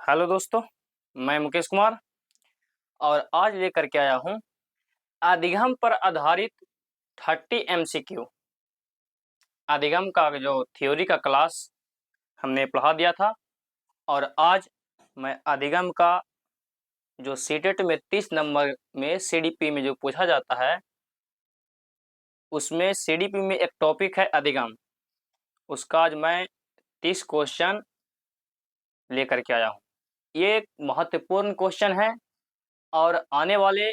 Hello दोस्तों, मैं मुकेश कुमार और आज लेकर के आया हूँ अधिगम पर आधारित 30 MCQ। अधिगम का जो थ्योरी का क्लास हमने पढ़ा दिया था और आज मैं अधिगम का जो सीटेट में 30 नंबर में CDP में जो पूछा जाता है उसमें CDP में एक टॉपिक है अधिगम। उसका आज मैं 30 क्वेश्चन लेकर के आया हूँ। ये एक महत्वपूर्ण क्वेश्चन है और आने वाले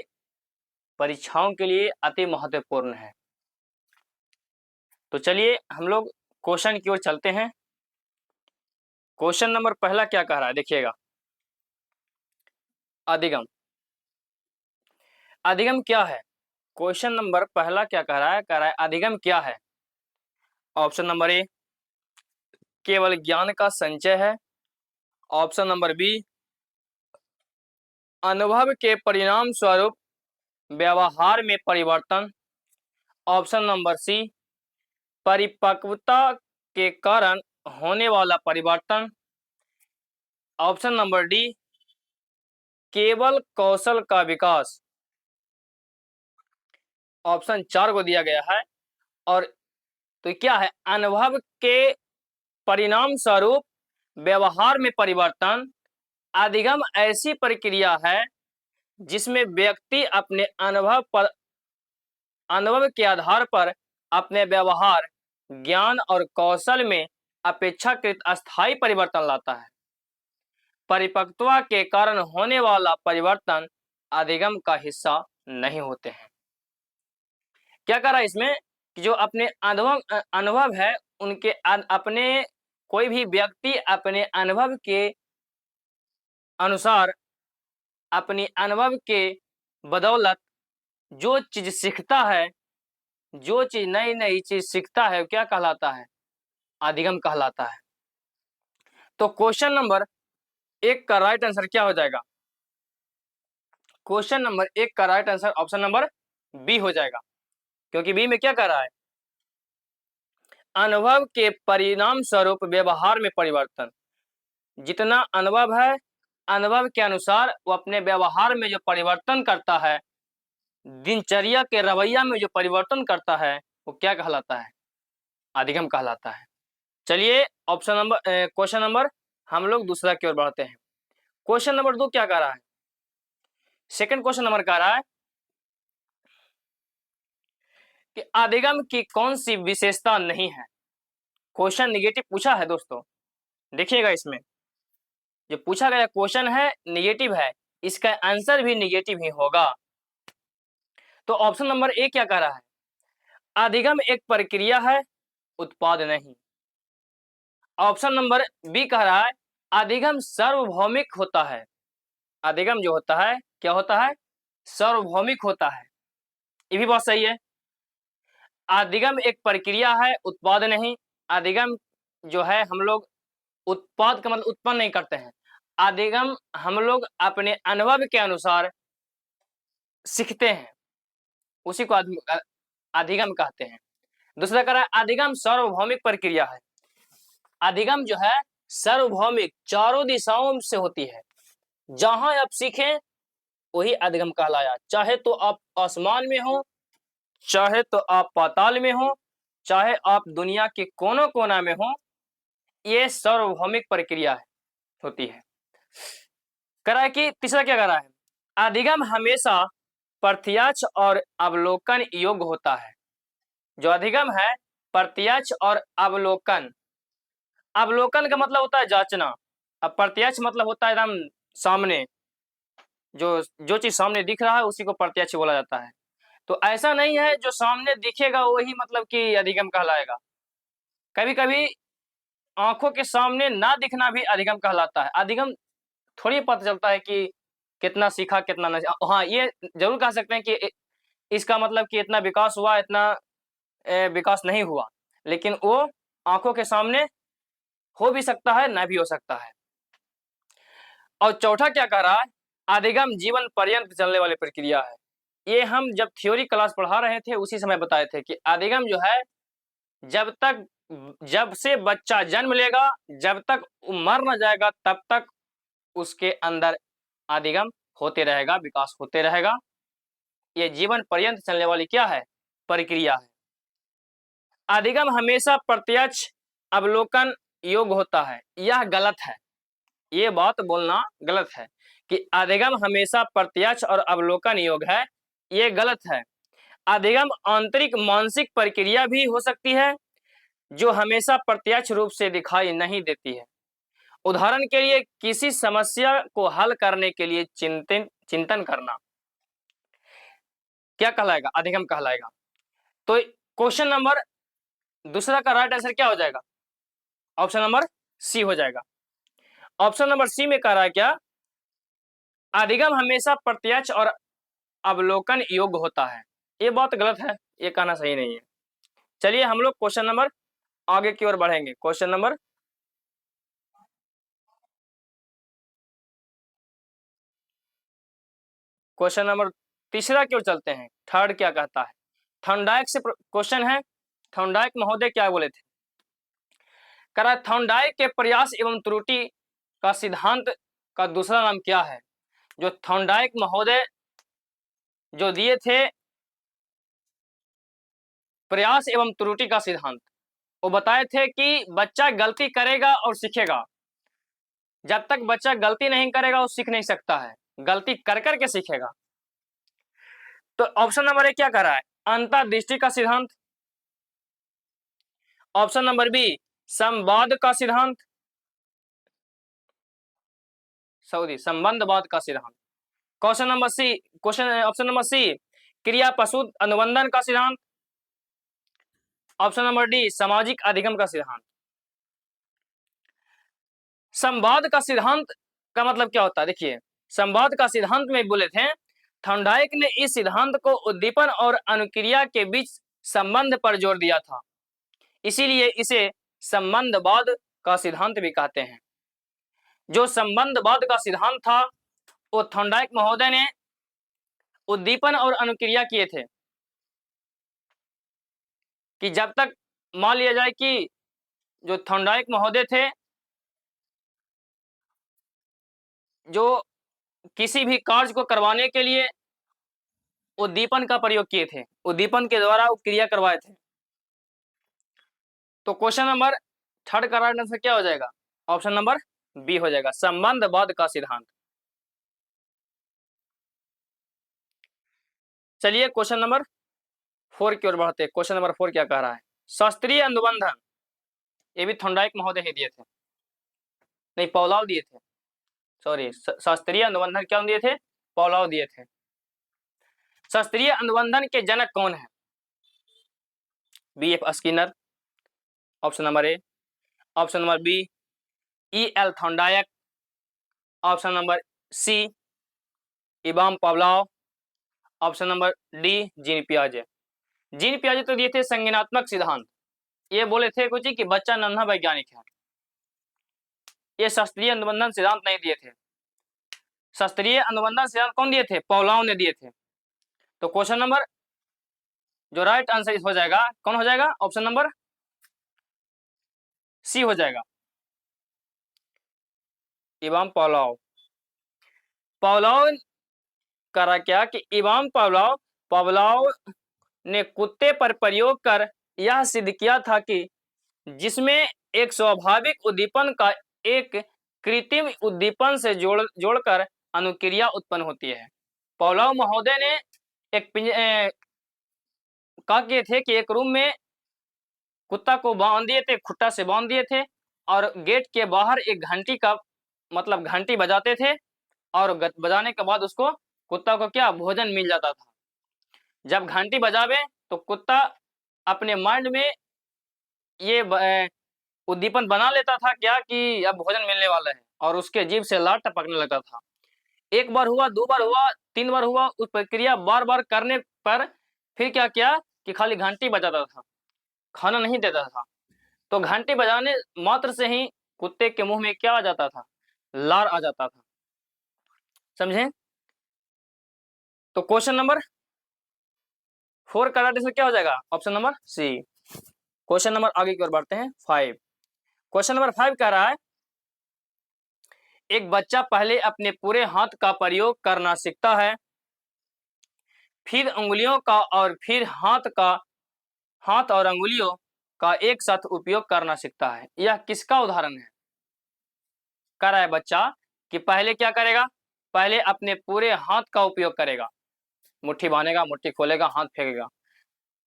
परीक्षाओं के लिए अति महत्वपूर्ण है। तो चलिए हम लोग क्वेश्चन की ओर चलते हैं। क्वेश्चन नंबर पहला क्या कह रहा है, देखिएगा। अधिगम अधिगम क्या है? क्वेश्चन नंबर पहला क्या कह रहा है अधिगम क्या है। ऑप्शन नंबर ए, केवल ज्ञान का संचय है। ऑप्शन नंबर बी, अनुभव के परिणाम स्वरूप व्यवहार में परिवर्तन। ऑप्शन नंबर सी, परिपक्वता के कारण होने वाला परिवर्तन। ऑप्शन नंबर डी, केवल कौशल का विकास। ऑप्शन 4 को दिया गया है और तो क्या है, अनुभव के परिणाम स्वरूप व्यवहार में परिवर्तन। अधिगम ऐसी प्रक्रिया है जिसमें व्यक्ति अपने अनुभव के आधार पर अपने व्यवहार, ज्ञान और कौशल में अपेक्षाकृत अस्थायी परिवर्तन लाता है। परिपक्वता के कारण होने वाला परिवर्तन अधिगम का हिस्सा नहीं होते हैं। क्या कह रहा है इसमें कि जो अपने अनुभव है उनके अपने कोई भी व्यक्ति अपने अनुभव के अनुसार, अपनी अनुभव के बदौलत जो चीज सीखता है, जो चीज नई नई चीज सीखता है, क्या कहलाता है? अधिगम कहलाता है। तो क्वेश्चन नंबर 1 का राइट आंसर क्या हो जाएगा? क्वेश्चन नंबर 1 का right answer option number B हो जाएगा, क्योंकि बी में क्या कह रहा है? अनुभव के परिणाम स्वरूप व्यवहार में परिवर्तन। जितना अनुभव है, अनुभव के अनुसार वो अपने व्यवहार में जो परिवर्तन करता है, दिनचर्या के रवैया में जो परिवर्तन करता है, वो क्या कहलाता है? अधिगम कहलाता है। चलिए ऑप्शन नंबर क्वेश्चन नंबर हम लोग दूसरा की ओर बढ़ते हैं। क्वेश्चन नंबर 2 क्या कह रहा है? सेकंड क्वेश्चन नंबर कह रहा है कि अधिगम की कौन सी विशेषता नहीं है। क्वेश्चन निगेटिव पूछा है दोस्तों, देखिएगा इसमें जो पूछा गया क्वेश्चन है निगेटिव है, इसका आंसर भी निगेटिव ही होगा। तो ऑप्शन नंबर ए क्या कह रहा है? अधिगम एक प्रक्रिया है, उत्पाद नहीं। ऑप्शन नंबर बी कह रहा है अधिगम सार्वभौमिक होता है। अधिगम जो होता है क्या होता है? सार्वभौमिक होता है। ये भी बात सही है। अधिगम एक प्रक्रिया है, उत्पाद नहीं। अधिगम जो है हम लोग उत्पाद का मतलब उत्पन्न नहीं करते हैं। अधिगम हम लोग अपने अनुभव के अनुसार सीखते हैं, उसी को अधिगम कहते हैं। दूसरा कह रहा है अधिगम सार्वभौमिक प्रक्रिया है। अधिगम जो है सार्वभौमिक, चारों दिशाओं से होती है। जहां आप सीखें वही अधिगम कहलाया, चाहे तो आप आसमान में हो, चाहे तो आप पाताल में हो, चाहे आप दुनिया के कोनों कोना में हो, ये सार्वभौमिक प्रक्रिया है, होती है। करा है कि तीसरा क्या करा है? अधिगम हमेशा प्रत्यक्ष और अवलोकन योग्य होता है। जो अधिगम है प्रत्यक्ष और अवलोकन। अवलोकन का मतलब होता है जांचना, अब प्रत्यक्ष मतलब होता है एकदम सामने, जो चीज सामने दिख रहा है उसी को प्रत्यक्ष बोला जाता है। तो ऐसा नहीं है जो सामने दिखेगा वही मतलब कि अधिगम कहलाएगा। कभी कभी आंखों के सामने ना दिखना भी अधिगम कहलाता है। अधिगम थोड़ी पता चलता है कि कितना सीखा कितना नहीं। हाँ, ये जरूर कह सकते हैं कि इसका मतलब कि इतना विकास हुआ, इतना विकास नहीं हुआ, लेकिन वो आंखों के सामने हो भी सकता है, ना भी हो सकता है। और चौथा क्या कह रहा है? अधिगम जीवन पर्यंत चलने वाली प्रक्रिया है। ये हम जब थ्योरी क्लास पढ़ा रहे थे उसी समय बताए थे कि अधिगम जो है जब से बच्चा जन्म लेगा, जब तक मर न जाएगा तब तक उसके अंदर अधिगम होते रहेगा, विकास होते रहेगा। ये जीवन पर्यंत चलने वाली क्या है? प्रक्रिया है। अधिगम हमेशा प्रत्यक्ष अवलोकन योग्य होता है, यह गलत है। ये बात बोलना गलत है कि अधिगम हमेशा प्रत्यक्ष और अवलोकन योग्य है, ये गलत है। अधिगम आंतरिक मानसिक प्रक्रिया भी हो सकती है जो हमेशा प्रत्यक्ष रूप से दिखाई नहीं देती है। उदाहरण के लिए किसी समस्या को हल करने के लिए चिंतन करना क्या कहलाएगा? अधिगम कहलाएगा। तो क्वेश्चन नंबर दूसरा का राइट आंसर क्या हो जाएगा? ऑप्शन नंबर सी हो जाएगा। ऑप्शन नंबर सी में कह रहा है क्या? अधिगम हमेशा प्रत्यक्ष और अवलोकन योग्य होता है। ये बात गलत है, ये कहना सही नहीं है। चलिए हम लोग क्वेश्चन नंबर आगे की ओर बढ़ेंगे। क्वेश्चन नंबर तीसरा की ओर चलते हैं। थर्ड क्या कहता है? थॉर्नडाइक से क्वेश्चन है। थॉर्नडाइक महोदय क्या बोले थे? कह रहा है थॉर्नडाइक के प्रयास एवं त्रुटि का सिद्धांत का दूसरा नाम क्या है? जो थॉर्नडाइक महोदय जो दिए थे प्रयास एवं त्रुटि का सिद्धांत, वो बताए थे कि बच्चा गलती करेगा और सीखेगा। जब तक बच्चा गलती नहीं करेगा वो सीख नहीं सकता है, गलती कर करके सीखेगा। तो ऑप्शन नंबर ए क्या कह रहा है? अंतर्दृष्टि का सिद्धांत। ऑप्शन नंबर बी संवाद का सिद्धांत, सॉरी संबंधवाद का सिद्धांत। ऑप्शन नंबर सी क्रिया प्रसूत अनुबंधन का सिद्धांत। ऑप्शन नंबर डी सामाजिक अधिगम का सिद्धांत। संवाद का सिद्धांत का मतलब क्या होता है? देखिए, संवाद का सिद्धांत में बोले थे थॉर्नडाइक ने इस सिद्धांत को उद्दीपन और अनुक्रिया के बीच संबंध पर जोर दिया था, इसीलिए इसे संबंधवाद का सिद्धांत भी कहते हैं। जो संबंधवाद का सिद्धांत था वो थॉर्नडाइक महोदय ने उद्दीपन और अनुक्रिया किए थे कि जब तक मान लिया जाए कि जो थॉर्नडाइक महोदय थे जो किसी भी कार्य को करवाने के लिए उद्दीपन का प्रयोग किए थे, उद्दीपन के द्वारा वो क्रिया करवाए थे। तो क्वेश्चन नंबर थर्ड का राइट आंसर क्या हो जाएगा? ऑप्शन नंबर बी हो जाएगा, संबंधवाद का सिद्धांत। चलिए क्वेश्चन नंबर 4 की ओर बढ़ते हैं। क्वेश्चन नंबर 4 क्या कह रहा है? शास्त्रीय अनुबंधन, ये भी थॉर्नडाइक महोदय ही दिए थे, नहीं पौलाव दिए थे, सॉरी शास्त्रीय अनुबंधन क्या दिए थे? पौलाव दिए थे। शास्त्रीय अनुबंधन के जनक कौन है? B F Skinner, option number A. Option number B E L Thorndike. Option number C इबाम पावलाव। Option number D gene पियाजे। Gene पियाजे तो दिए थे संज्ञानात्मक सिद्धांत, ये बोले थे कुछ कि बच्चा नन्हा वैज्ञानिक है। ये शास्त्रीय अनुबंधन सिद्धांत नहीं दिए थे। शास्त्रीय अनुबंधन सिद्धांत कौन दिए थे? पावलाव ने दिए थे। तो क्वेश्चन नंबर जो राइट आंसर हो जाएगा कौन हो जाएगा? ऑप्शन नंबर सी हो जाएगा, इबाम पावलाव। पावलाव करा क्या कि इबाम पावलाव ने कुत्ते पर प्रयोग कर यह सिद्ध किया था कि जिसमें एक स्वाभाविक उद्दीपन का एक कृत्रिम उद्दीपन से जोड़कर अनुक्रिया उत्पन्न होती है। पावलाव महोदय ने एक कहा किए थे कि एक रूम में कुत्ता को बांध दिए थे, खुट्टा से बांध दिए थे और गेट के बाहर एक घंटी का मतलब घंटी बजाते थे और बजाने के बाद उसको कुत्ता को क्या भोजन मिल जाता था। जब घंटी बजावे तो कुत्ता अपने माइंड में ये उद्दीपन बना लेता था क्या कि अब भोजन मिलने वाला है और उसके जीभ से लार टपकने लगता था। एक बार हुआ, 2 बार हुआ, 3 बार हुआ, उस प्रक्रिया बार-बार करने पर फिर क्या किया कि खाली घंटी बजाता था, खाना नहीं देता था। तो घंटी बजाने मात्र से ही कुत्ते के मुंह में क्या आ जाता था? लार आ जाता था। समझे? तो क्वेश्चन नंबर 4 का राइट आंसर क्या हो जाएगा? Option number C. Question number आगे की ओर बढ़ते हैं 5। क्वेश्चन नंबर 5 कह रहा है एक बच्चा पहले अपने पूरे हाथ का प्रयोग करना सीखता है, फिर उंगलियों का और फिर हाथ और उंगलियों का एक साथ उपयोग करना सीखता है। यह किसका उदाहरण है? कह रहा है बच्चा कि पहले क्या करेगा? पहले अपने पूरे हाथ का उपयोग करेगा, मुट्ठी बांधेगा, मुट्ठी खोलेगा, हाथ फेंकेगा।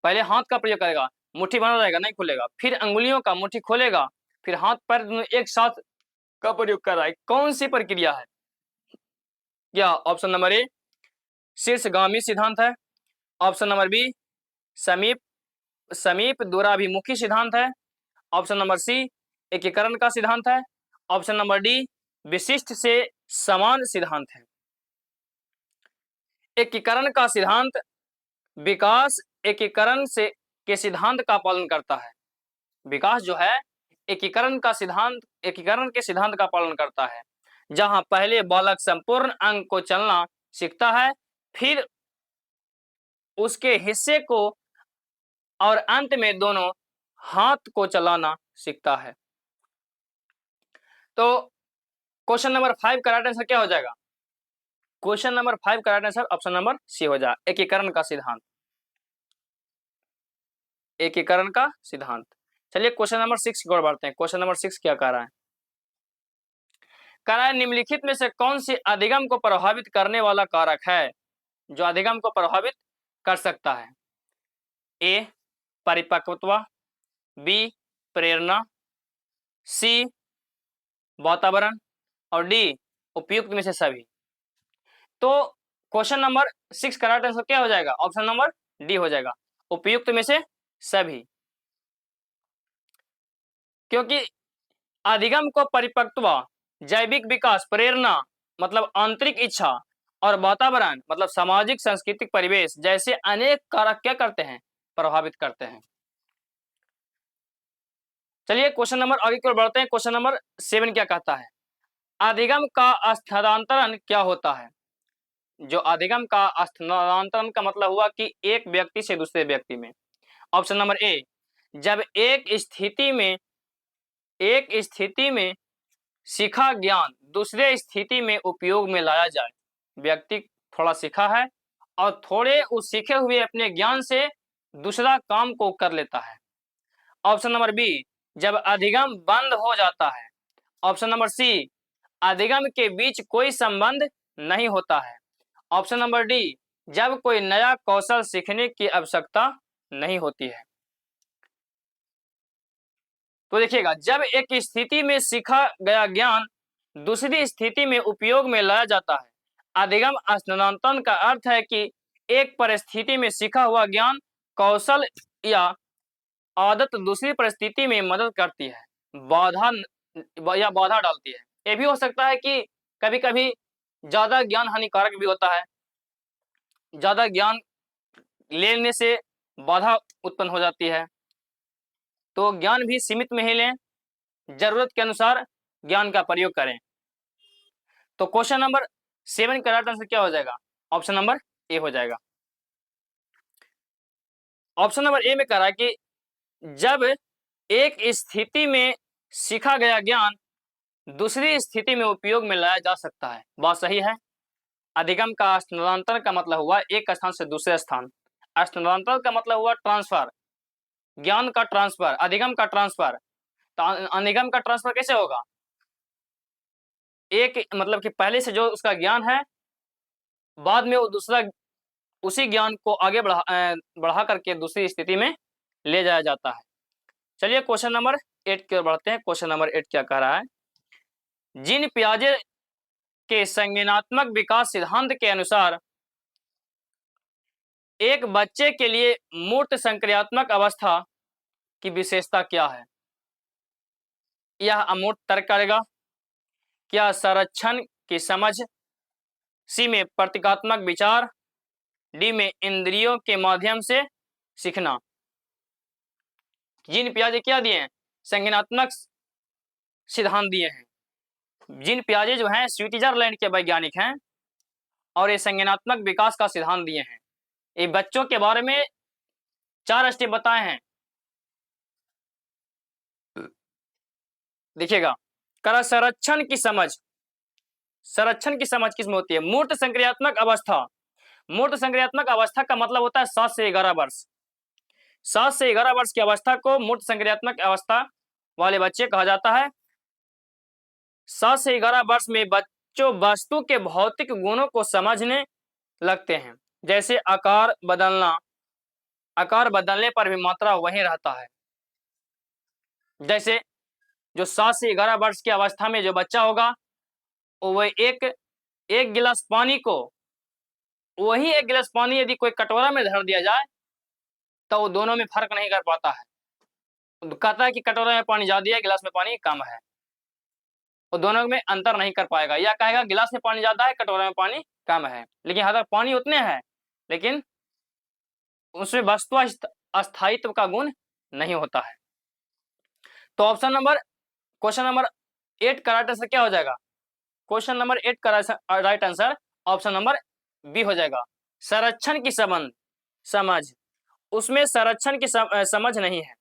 पहले हाथ का प्रयोग करेगा, मुट्ठी बना रहेगा, नहीं खुलेगा, फिर अंगुलियों का मुट्ठी खोलेगा, फिर हाथ पैर दोनों एक साथ का प्रयोग कर रहा है। कौन सी प्रक्रिया है? क्या ऑप्शन नंबर ए शीर्षगामी सिद्धांत है, ऑप्शन नंबर बी समीप समीप दूराभिमुखी सिद्धांत है, ऑप्शन नंबर सी एकीकरण का सिद्धांत है, ऑप्शन नंबर डी विशिष्ट से समान सिद्धांत है। एकीकरण का सिद्धांत विकास एकीकरण से के सिद्धांत का पालन करता है। विकास जो है एकीकरण के सिद्धांत का पालन करता है, जहां पहले बालक संपूर्ण अंग को चलना सीखता है, फिर उसके हिस्से को और अंत में दोनों हाथ को चलाना सीखता है। तो क्वेश्चन नंबर 5 का राइट आंसर क्या हो जाएगा? क्वेश्चन नंबर 5 का right answer option number C हो जाए, एकीकरण का सिद्धांत। एकीकरण का सिद्धांत। चलिए क्वेश्चन नंबर 6 की ओर बढ़ते हैं। क्वेश्चन नंबर 6 क्या कह रहा है? कह रहा है निम्नलिखित में से कौन सी अधिगम को प्रभावित करने वाला कारक है जो अधिगम को प्रभावित कर सकता है? ए परिपक्वता, बी प्रेरणा, सी वातावरण और डी उपयुक्त में से सभी। तो क्वेश्चन नंबर 6 का राइट आंसर क्या हो जाएगा? ऑप्शन नंबर डी हो जाएगा, उपयुक्त में से सभी। क्योंकि अधिगम को परिपक्वता, जैविक विकास, प्रेरणा मतलब आंतरिक इच्छा और वातावरण मतलब सामाजिक सांस्कृतिक परिवेश जैसे अनेक कारक क्या करते हैं? प्रभावित करते हैं। चलिए क्वेश्चन नंबर आगे की ओर बढ़ते हैं। क्वेश्चन नंबर 7 क्या कहता है? अधिगम का स्थानांतरण क्या होता है? जो अधिगम का स्थानांतरण का मतलब हुआ कि एक व्यक्ति से दूसरे व्यक्ति में। ऑप्शन नंबर ए जब एक स्थिति में सीखा ज्ञान दूसरे स्थिति में उपयोग में लाया जाए। व्यक्ति थोड़ा सीखा है और थोड़े उस सीखे हुए अपने ज्ञान से दूसरा काम को कर लेता है। ऑप्शन नंबर बी जब अधिगम बंद हो जाता है। ऑप्शन नंबर सी अधिगम के बीच कोई संबंध नहीं होता है। ऑप्शन नंबर डी जब कोई नया कौशल सीखने की आवश्यकता नहीं होती है। तो देखिएगा, जब एक स्थिति में सीखा गया ज्ञान दूसरी स्थिति में उपयोग में लाया जाता है। अधिगम स्थानांतरण का अर्थ है कि एक परिस्थिति में सीखा हुआ ज्ञान, कौशल या आदत दूसरी परिस्थिति में मदद करती है, बाधा डालती है। ये भी हो सकता है कि कभी कभी ज्यादा ज्ञान हानिकारक भी होता है, ज्यादा ज्ञान लेने से बाधा उत्पन्न हो जाती है। तो ज्ञान भी सीमित में ही लें, जरूरत के अनुसार ज्ञान का प्रयोग करें। तो क्वेश्चन नंबर 7 का राइट आंसर क्या हो जाएगा? ऑप्शन नंबर ए हो जाएगा। ऑप्शन नंबर ए में कह रहा है कि जब एक स्थिति में सीखा गया ज्ञान दूसरी स्थिति में उपयोग में लाया जा सकता है। बात सही है। अधिगम का स्थानांतरण का मतलब हुआ एक स्थान से दूसरे स्थान। स्थानांतरण का मतलब हुआ ट्रांसफर, ज्ञान का ट्रांसफर, अधिगम का ट्रांसफर। तो अनिगम का ट्रांसफर कैसे होगा? एक मतलब कि पहले से जो उसका ज्ञान है, बाद में वो दूसरा उसी ज्ञान को आगे बढ़ा करके दूसरी स्थिति में ले जाया जाता है। चलिए क्वेश्चन नंबर 8 की ओर बढ़ते हैं। क्वेश्चन नंबर 8 क्या कह रहा है? जीन पियाजे के संज्ञानात्मक विकास सिद्धांत के अनुसार एक बच्चे के लिए मूर्त संक्रियात्मक अवस्था की विशेषता क्या है? यह अमूर्त तर्क करेगा, क्या संरक्षण की समझ, सी में प्रतीकात्मक विचार, डी में इंद्रियों के माध्यम से सीखना। जीन पियाजे क्या दिए हैं? संज्ञानात्मक सिद्धांत दिए हैं। जीन पियाजे जो हैं स्विट्जरलैंड के वैज्ञानिक हैं और ये संज्ञानात्मक विकास का सिद्धांत दिए हैं। ये बच्चों के बारे में 4 स्टेप बताए हैं। देखिएगा, करा संरक्षण की समझ, संरक्षण की समझ किसमें होती है? मूर्त संक्रियात्मक अवस्था। मूर्त संक्रियात्मक अवस्था का मतलब होता है 7 से 11 वर्ष। 7 से 11 वर्ष की अवस्था को मूर्त संक्रियात्मक अवस्था वाले बच्चे कहा जाता है। 7 से 11 वर्ष में बच्चों वस्तु के भौतिक गुणों को समझने लगते हैं, जैसे आकार बदलना। आकार बदलने पर भी मात्रा वही रहता है। जैसे जो 7 से 11 वर्ष की अवस्था में जो बच्चा होगा, वो एक गिलास पानी को, वही एक गिलास पानी यदि कोई कटोरा में धर दिया जाए तो वो दोनों में फर्क नहीं कर पाता है। तो कहता है कि कटोरा में पानी ज्यादा है, गिलास में पानी कम है। वो दोनों में अंतर नहीं कर पाएगा, या कहेगा गिलास में पानी ज्यादा है, कटोरा में पानी कम है, लेकिन हालांकि पानी उतने हैं, लेकिन उसमें वस्तु अस्थायित्व का गुण नहीं होता है। तो ऑप्शन नंबर, क्वेश्चन नंबर 8 का राइट आंसर क्या हो जाएगा? क्वेश्चन नंबर 8 का right answer option number B हो जाएगा। संरक्षण की समझ, उसमें संरक्षण की समझ नहीं है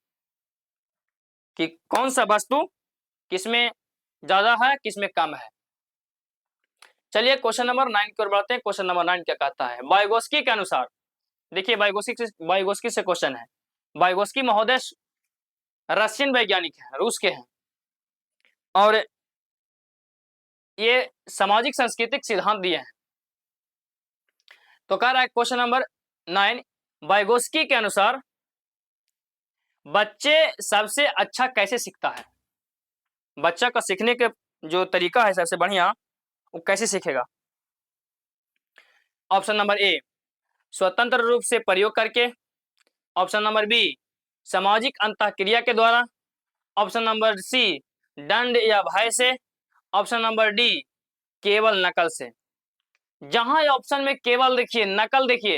कि कौन सा वस्तु किसमें ज्यादा है, किसमें कम है। चलिए क्वेश्चन नंबर 9 की ओर बढ़ते हैं। क्वेश्चन नंबर 9 क्या कहता है? वाइगोस्की के अनुसार, देखिए वाइगोस्की से क्वेश्चन है। वाइगोस्की महोदय रशियन वैज्ञानिक हैं, रूस के हैं, और ये सामाजिक सांस्कृतिक सिद्धांत दिए हैं। तो कह रहा है क्वेश्चन नंबर 9, वाइगोस्की के अनुसार बच्चे सबसे अच्छा कैसे सीखता है? बच्चा का सीखने के जो तरीका है सबसे बढ़िया, वो कैसे सीखेगा? ऑप्शन नंबर ए, स्वतंत्र रूप से प्रयोग करके। ऑप्शन नंबर बी, सामाजिक अंतःक्रिया के द्वारा। ऑप्शन नंबर सी, दंड या भय से। ऑप्शन नंबर डी, केवल नकल से। जहां ऑप्शन में केवल देखिए, नकल देखिए,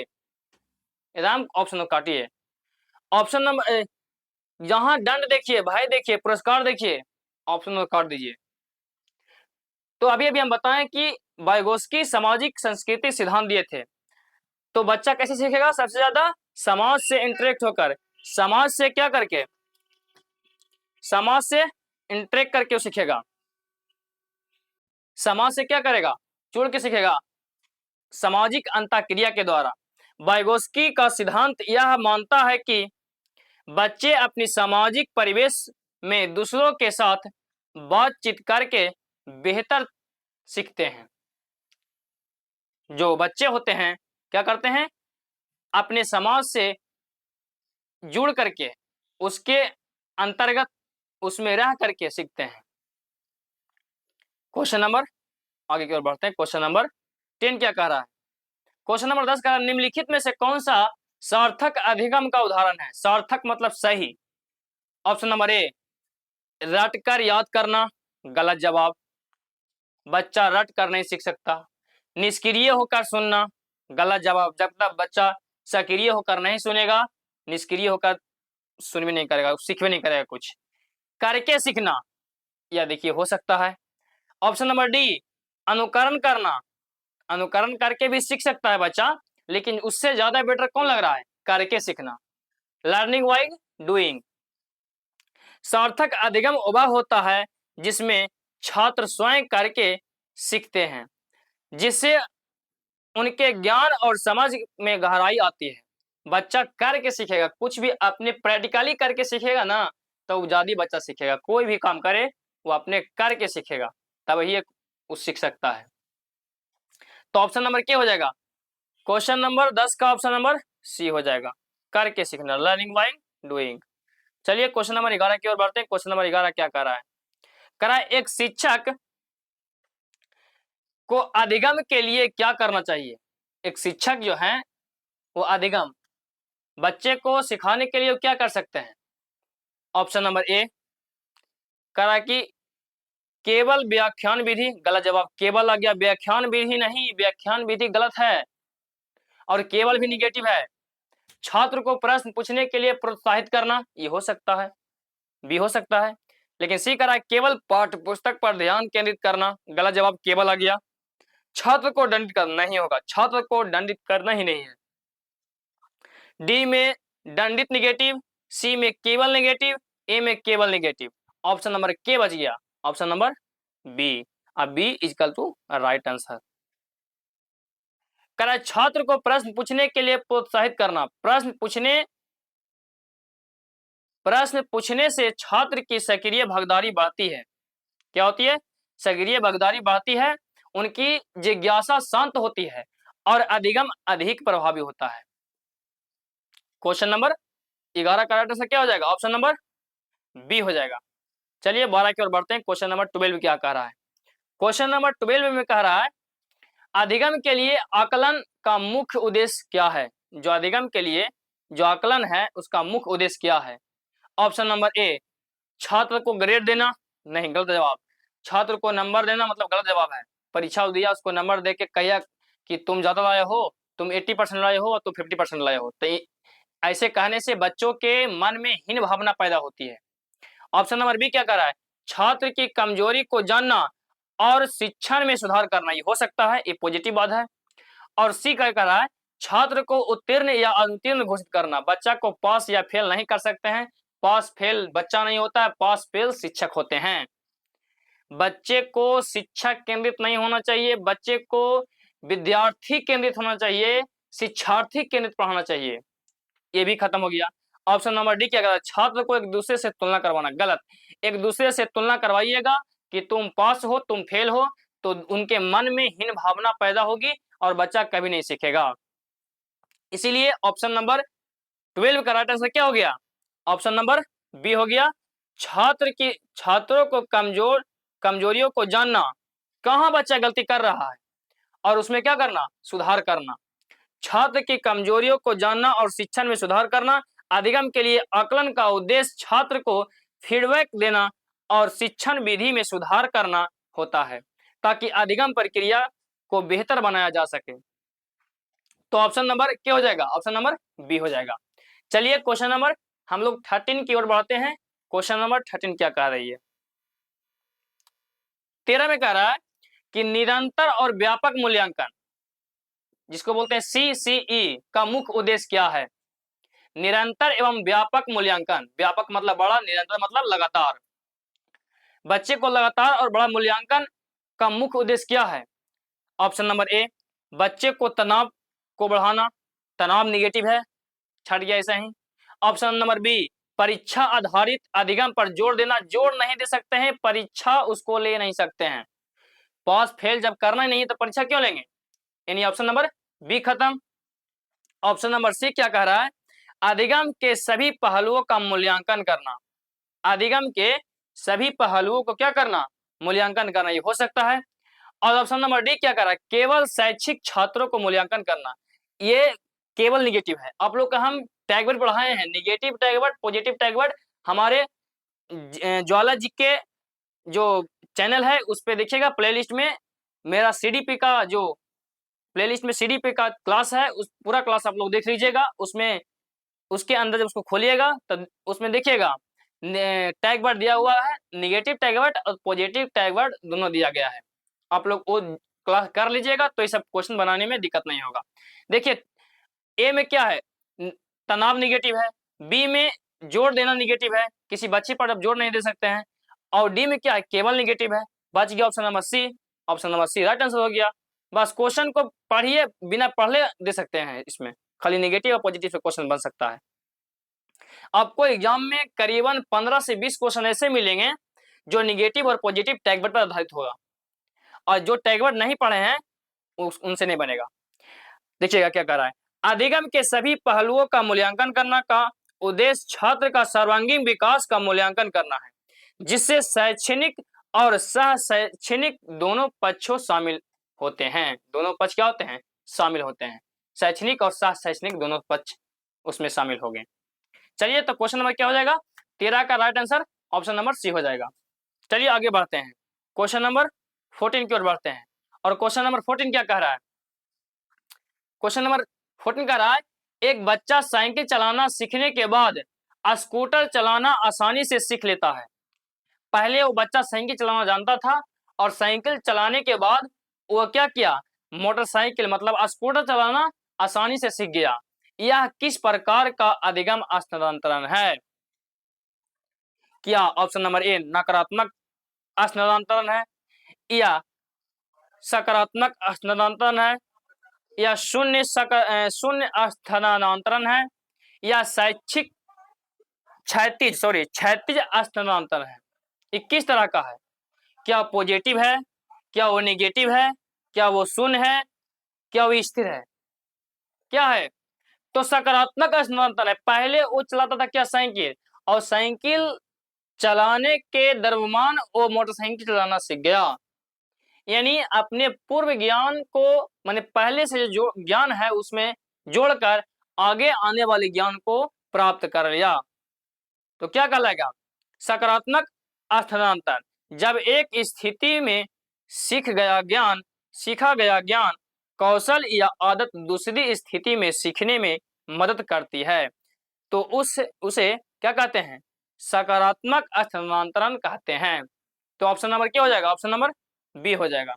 एकदम ऑप्शन को काटिए। ऑप्शन नंबर जहां दंड देखिए, भय देखिए, पुरस्कार देखिए, ऑप्शन को काट दीजिए। तो अभी अभी हम बताएं कि वाइगोस्की सामाजिक संस्कृति सिद्धांत दिए थे। तो बच्चा कैसे सीखेगा? सबसे ज्यादा समाज से इंटरेक्ट होकर, समाज से क्या करके, समाज से इंटरेक्ट करके वो सीखेगा। समाज से क्या करेगा? जुड़ के सीखेगा, सामाजिक अंतःक्रिया के द्वारा। वाइगोस्की का सिद्धांत यह मानता है कि बच्चे अपनी सामाजिक परिवेश में दूसरों के साथ बातचीत करके बेहतर सीखते हैं। जो बच्चे होते हैं क्या करते हैं? अपने समाज से जुड़ करके, उसके अंतर्गत, उसमें रह करके सीखते हैं। क्वेश्चन नंबर, आगे की ओर बढ़ते हैं। क्वेश्चन नंबर 10 क्या कह रहा है? क्वेश्चन नंबर 10 कह रहा है, निम्नलिखित में से कौन सा सार्थक अधिगम का उदाहरण है? सार्थक मतलब सही। ऑप्शन नंबर ए, रट कर याद करना, गलत जवाब। बच्चा रट कर नहीं सीख सकता। निष्क्रिय होकर सुनना, गलत जवाब। जब तक बच्चा सक्रिय होकर नहीं सुनेगा, निष्क्रिय होकर सुन भी नहीं करेगा, सीख भी नहीं करेगा कुछ। करके सीखना, यह देखिए हो सकता है। ऑप्शन नंबर डी, अनुकरण करना। अनुकरण करके भी सीख सकता है बच्चा, लेकिन उससे ज्यादा बेटर कौन लग रहा है? करके सीखना, लर्निंग बाय डूइंग। सार्थक अधिगम वह होता है जिसमें छात्र स्वयं करके सीखते हैं, जिससे उनके ज्ञान और समझ में गहराई आती है। बच्चा करके सीखेगा, कुछ भी अपने प्रैक्टिकली करके सीखेगा ना, तो वो ज्यादा बच्चा सीखेगा। कोई भी काम करे वो अपने करके सीखेगा, तब ही वो सीख सकता है। तो ऑप्शन नंबर क्या हो जाएगा? क्वेश्चन नंबर 10 का ऑप्शन नंबर सी हो जाएगा, करके सीखना, लर्निंग बाय डूइंग। चलिए क्वेश्चन नंबर 11 की ओर बढ़ते हैं। क्वेश्चन नंबर 11 क्या कर रहा है? कह रहा है, एक शिक्षक को अधिगम के लिए क्या करना चाहिए? एक शिक्षक जो है वो अधिगम, बच्चे को सिखाने के लिए वो क्या कर सकते हैं? ऑप्शन नंबर ए, कह रहा है कि केवल व्याख्यान विधि, गलत जवाब। केवल आ गया, व्याख्यान विधि नहीं, व्याख्यान विधि गलत है, और केवल भी निगेटिव है। छात्र को प्रश्न पूछने के लिए प्रोत्साहित करना, ये हो सकता है, भी हो सकता है। लेकिन सी कह रहा है केवल पाठ्य पुस्तक पर ध्यान केंद्रित करना, गलत जवाब, केवल आ गया। छात्र को दंडित करना नहीं होगा, छात्र को दंडित करना ही नहीं है। डी में दंडित निगेटिव, सी में केवल निगेटिव, ए में केवल निगेटिव। ऑप्शन नंबर के बच गया, ऑप्शन नंबर बी। अब B is equal to right answer. कह रहा है छात्र को प्रश्न पूछने के लिए प्रोत्साहित करना। प्रश्न पूछने से छात्र की सक्रिय भागीदारी बढ़ती है। क्या होती है? सक्रिय भागीदारी बढ़ती है, उनकी जिज्ञासा शांत होती है और अधिगम अधिक प्रभावी होता है। क्वेश्चन नंबर 11 का राइट आंसर क्या हो जाएगा? ऑप्शन नंबर बी हो जाएगा। चलिए 12 की ओर बढ़ते हैं। क्वेश्चन नंबर 12 क्या कह रहा है? क्वेश्चन नंबर 12 में कह रहा है अधिगम के लिए आकलन का मुख्य उद्देश्य क्या है? जो अधिगम के लिए जो आकलन है उसका मुख्य उद्देश्य क्या है? ऑप्शन नंबर ए छात्र को ग्रेड देना, नहीं गलत जवाब। छात्र को नंबर देना मतलब गलत जवाब है। परीक्षा दिया उसको नंबर दे के कहिया कि तुम ज्यादा लाए हो, तुम 80% लाए हो और तुम 50% लाए हो, तो ऐसे कहने से बच्चों के मन में हीन भावना पैदा होती है। ऑप्शन नंबर बी क्या कर रहा है? छात्र की कमजोरी को जानना और शिक्षण में सुधार करना, ये हो सकता है, ये पॉजिटिव बात है। और सी क्या कर रहा है? छात्र को उत्तीर्ण या अनुत्तीर्ण घोषित करना। बच्चा को पास या फेल नहीं कर सकते हैं। पास फेल बच्चा नहीं होता है, पास फेल शिक्षक होते हैं। बच्चे को शिक्षक केंद्रित नहीं होना चाहिए, बच्चे को विद्यार्थी केंद्रित होना चाहिए, शिक्षार्थी केंद्रित पढ़ाना चाहिए। ये भी खत्म हो गया। ऑप्शन नंबर डी क्या कहता है? छात्र को एक दूसरे से तुलना करवाना, गलत। एक दूसरे से तुलना करवाइएगा कि तुम पास हो तुम फेल हो, तो उनके मन में हीन भावना पैदा होगी और बच्चा कभी नहीं सीखेगा। इसीलिए ऑप्शन नंबर 12 का राइट आंसर क्या हो गया? ऑप्शन नंबर बी हो गया। छात्रों को कमजोरियों को जानना, कहाँ बच्चा गलती कर रहा है और उसमें क्या करना? सुधार करना। छात्र की कमजोरियों को जानना और शिक्षण में सुधार करना। अधिगम के लिए आकलन का उद्देश्य छात्र को फीडबैक देना और शिक्षण विधि में सुधार करना होता है ताकि अधिगम प्रक्रिया को बेहतर बनाया जा सके। तो ऑप्शन नंबर क्या हो जाएगा? ऑप्शन नंबर बी हो जाएगा। चलिए क्वेश्चन नंबर हम लोग 13 की ओर बढ़ते हैं। क्वेश्चन नंबर 13 क्या कह रही है? 13 में कह रहा है कि निरंतर और व्यापक मूल्यांकन, जिसको बोलते हैं CCE, का मुख्य उद्देश्य क्या है? निरंतर एवं व्यापक मूल्यांकन, व्यापक मतलब बड़ा, निरंतर मतलब लगातार। बच्चे को लगातार और बड़ा मूल्यांकन का मुख्य उद्देश्य क्या है? ऑप्शन नंबर ए बच्चे को तनाव को बढ़ाना, तनाव निगेटिव है, छट गया ऐसा ही। ऑप्शन नंबर बी परीक्षा आधारित अधिगम पर जोर देना, जोर नहीं दे सकते हैं, परीक्षा उसको ले नहीं सकते हैं। पास फेल जब करना ही नहीं तो परीक्षा क्यों लेंगे? यानी ऑप्शन नंबर बी खत्म। ऑप्शन नंबर सी क्या कह रहा है? अधिगम के सभी पहलुओं का मूल्यांकन करना। अधिगम के सभी पहलुओं को क्या करना? मूल्यांकन करना, ये हो सकता है। और ऑप्शन नंबर डी क्या कर रहा है? केवल शैक्षिक छात्रों को मूल्यांकन करना, ये केवल निगेटिव है। आप लोग का हम टैगवर्ड पढ़ाए हैं, निगेटिव टैगवर्ड, पॉजिटिव टैगवर्ड, हमारे ज्वाला जी के जो चैनल है उस पे देखिएगा, प्लेलिस्ट में मेरा CDP का जो प्लेलिस्ट में CDP का क्लास है, उस पूरा क्लास आप लोग देख लीजिएगा। उसमें उसके अंदर जब उसको खोलिएगा तब उसमें देखिएगा टैग वर्ड दिया हुआ है, निगेटिव टैग वर्ड और पॉजिटिव टैग वर्ड दोनों दिया गया है। आप लोग वो क्लास कर लीजिएगा तो ये सब क्वेश्चन बनाने में दिक्कत नहीं होगा। देखिए ए में क्या है? तनाव निगेटिव है, बी में जोर देना निगेटिव है, किसी बच्चे पर आप जोर नहीं दे सकते हैं, और डी में क्या है? केवल निगेटिव है। बच गया option number C. Option number C right answer हो गया। बस क्वेश्चन को पढ़िए, बिना पढ़ले दे सकते हैं, इसमें खाली निगेटिव और पॉजिटिव से क्वेश्चन बन सकता है। आपको एग्जाम में करीबन 15 से 20 क्वेश्चन ऐसे मिलेंगे जो निगेटिव और पॉजिटिव टैगवर्ड पर आधारित होगा, और जो टैगवर्ड नहीं पढ़े हैं उनसे नहीं बनेगा। देखिएगा क्या कर रहा है? अधिगम के सभी पहलुओं का मूल्यांकन करना का उद्देश्य छात्र का सर्वांगीण विकास का मूल्यांकन करना है, जिससे शैक्षणिक और सह शैक्षणिक दोनों पक्षों शामिल होते हैं। दोनों पक्ष क्या होते हैं? शामिल होते हैं। शैक्षणिक और सह शैक्षणिक दोनों पक्ष उसमें शामिल हो गए। चलिए तो क्वेश्चन नंबर क्या हो जाएगा? 13 का right answer option number C हो जाएगा। चलिए आगे बढ़ते हैं, क्वेश्चन नंबर 14 की ओर बढ़ते हैं। और क्वेश्चन नंबर 14 क्या कह रहा है? क्वेश्चन नंबर 14 कह रहा है एक बच्चा साइकिल चलाना सीखने के बाद स्कूटर चलाना आसानी से सीख लेता है। पहले वो बच्चा साइकिल चलाना जानता था और साइकिल चलाने के बाद वो क्या किया? मोटरसाइकिल मतलब स्कूटर चलाना आसानी से सीख गया। यह किस प्रकार का अधिगम स्थानांतरण है? क्या ऑप्शन नंबर ए नकारात्मक स्थानांतरण है, या सकारात्मक स्थानांतरण है, या शून्य स्थानांतरण है, या क्षैतिज स्थानांतरण है। 21 तरह का है। क्या पॉजिटिव है, क्या वो नेगेटिव है, क्या वो शून्य है, क्या वो स्थिर है, क्या है? तो सकारात्मक स्थानांतरण है। पहले वो चलाता था क्या, साइकिल, और साइकिल चलाने के दरम्यान वो मोटरसाइकिल चलाना सीख गया। यानी अपने पूर्व ज्ञान को, माने पहले से जो ज्ञान है उसमें जोड़कर आगे आने वाले ज्ञान को प्राप्त कर लिया। तो क्या कहलाएगा? सकारात्मक स्थानांतरण। जब एक स्थिति में सीखा गया ज्ञान, कौशल या आदत दूसरी स्थिति में सीखने में मदद करती है, तो उसे क्या कहते हैं? सकारात्मक स्थानांतरण कहते हैं। तो ऑप्शन नंबर क्या हो जाएगा? ऑप्शन नंबर बी हो जाएगा।